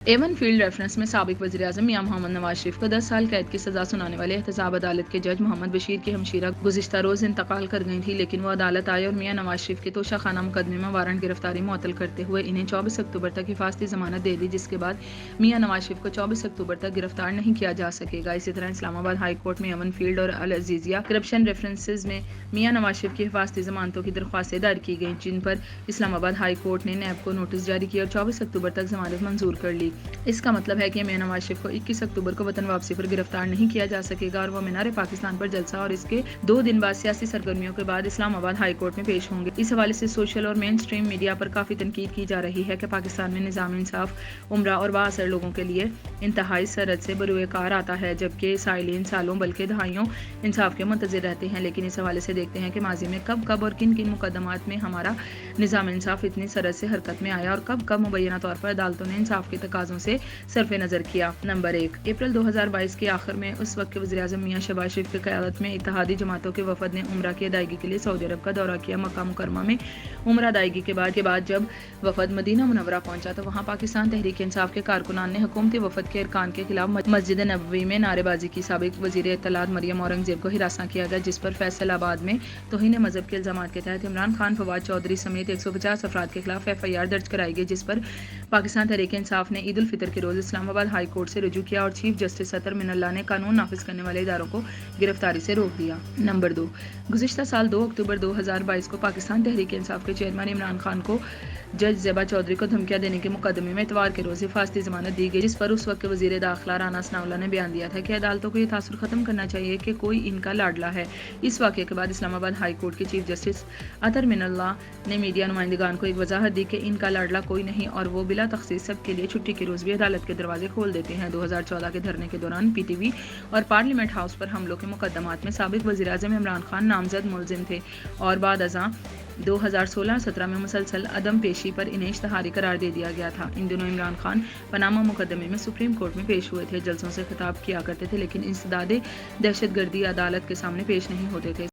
Avon field reference में साबिक वज़ीर-ए-आज़म मियां मोहम्मद नवाज शरीफ को 10 साल कैद की सजा सुनाने वाले एहतसाब अदालत के जज मोहम्मद बशीर की हमशीरा गुज़िश्ता रोज़ इंतकाल कर गई थी, लेकिन वो अदालत आए और मियां नवाज शरीफ के तोशाखाना मुकदमे में वारंट गिरफ्तारी मुअत्तल करते हुए इन्हें 24 अक्टूबर तक हिफाजती ज़मानत दे दी, जिसके बाद मियां नवाज शरीफ को 24 अक्टूबर तक गिरफ्तार नहीं किया जा सकेगा। इसी तरह इस्लामाबाद हाई कोर्ट में एवन फील्ड और अल अजीज़िया करप्शन रेफरेंसेज में मियां नवाज शरीफ की हिफाजती ज़मानतों की दरख्वास्तें दायर की गईं, जिन पर इस्लामाबाद हाई कोर्ट ने नैब को नोटिस जारी किया और 24 अक्टूबर तक ज़मानत मंजूर कर ली। इसका मतलब है कि मियां नवाज शरीफ को 21 अक्टूबर को वतन वापसी पर गिरफ्तार नहीं किया जा सकेगा और वो मीनार पाकिस्तान पर जलसा और इसके 2 दिन बाद सियासी सरगर्मियों के बाद इस्लामाबाद हाई कोर्ट में पेश होंगे। इस हवाले से सोशल और मेन स्ट्रीम मीडिया पर काफ़ी तनकीद की जा रही है कि पाकिस्तान में निज़ाम इंसाफ उम्रा और बाअसर लोगों के लिए इंतहाई सरहद से बरूए कार आता है, जबकि साइलिन सालों बल्कि दहाइयों इंसाफ के मुंतज़िर रहते हैं। लेकिन इस हवाले से देखते हैं कि माजी में कब कब और किन किन मुकदमात में हमारा निज़ाम इंसाफ इतनी सरहद से हरकत में आया और कब कब मुबैना तौर पर अदालतों ने इंसाफ के तकाज़ों से सरफ़े नज़र किया। नंबर 1, अप्रैल 2022 के आखिर में उस वक्त के वज़ीर-ए-आज़म मियां शहबाज शरीफ की क़यादत में इत्तेहादी जमातों के वफ़द ने उम्रा की अदायगी के लिए सऊदी अरब का दौरा किया। मक्का मुकरमा में उम्रा अदायगी के बाद जब वफ़द मदीना मुनव्वरा पहुंचा तो वहां पाकिस्तान तहरीक इंसाफ के कारकुनान ने हुकूमती वफ़द के अरकान के खिलाफ मस्जिद नबवी में नारेबाजी की। साबिक वज़ीर इत्तलात मरियम औरंगज़ेब को हिरासत किया गया, जिस पर फैसलाबाद में तौहीन मज़हब के इल्ज़ामात के तहत इमरान खान, फवाद चौधरी समेत 150 अफराद के खिलाफ FIR दर्ज कराई गई, जिस पर पाकिस्तान तहरीक इंसाफ ने ईद उल फितर के रोज़ इस्लामाबाद हाई कोर्ट से रुजू किया और चीफ जस्टिस अतर मिनल्ला ने कानून नाफिज करने वाले इदारों को गिरफ्तारी से रोक दिया। नंबर 2, गुज़िश्ता साल 2 अक्टूबर 2022 को पाकिस्तान तहरीक इंसाफ के चेयरमैन इमरान खान को जज ज़ेबा चौधरी को धमकियां देने के मुकदमे में इतवार के रोज़ हिफाजती ज़मानत दी गई, जिस पर उस वक्त के वज़ीर दाखिला राना सनाउल्लाह ने बयान दिया था कि अदालतों को ये तासुर ख़त्म करना चाहिए कि कोई इनका लाडला है। इस वाक़े के बाद इस्लामाबाद हाई कोर्ट के चीफ जस्टिस अतर मिनल्ला ने मीडिया नुमाइंदगान को एक वजाहत दी कि इनका लाडला कोई नहीं और वो बिला तखसीस सब के लिए छुट्टी के रोज़ भी अदालत के दरवाजे खोल देते हैं। 2014 के धरने के दौरान PTV और पार्लियामेंट हाउस पर हमलों के मुकदमात में साबिक वज़ीर-ए-आज़म इमरान खान नामजद मुलजिम थे और बाद अज़ां 2016-17 में मुसलसल अदम पेशी पर इन्हें इश्तहारी करार दे दिया गया था। इन दिनों इमरान खान पनामा मुकदमे में सुप्रीम कोर्ट में पेश हुए थे, जल्सों से खिताब किया करते थे, लेकिन इंसदादे दहशतगर्दी अदालत के सामने पेश नहीं होते थे।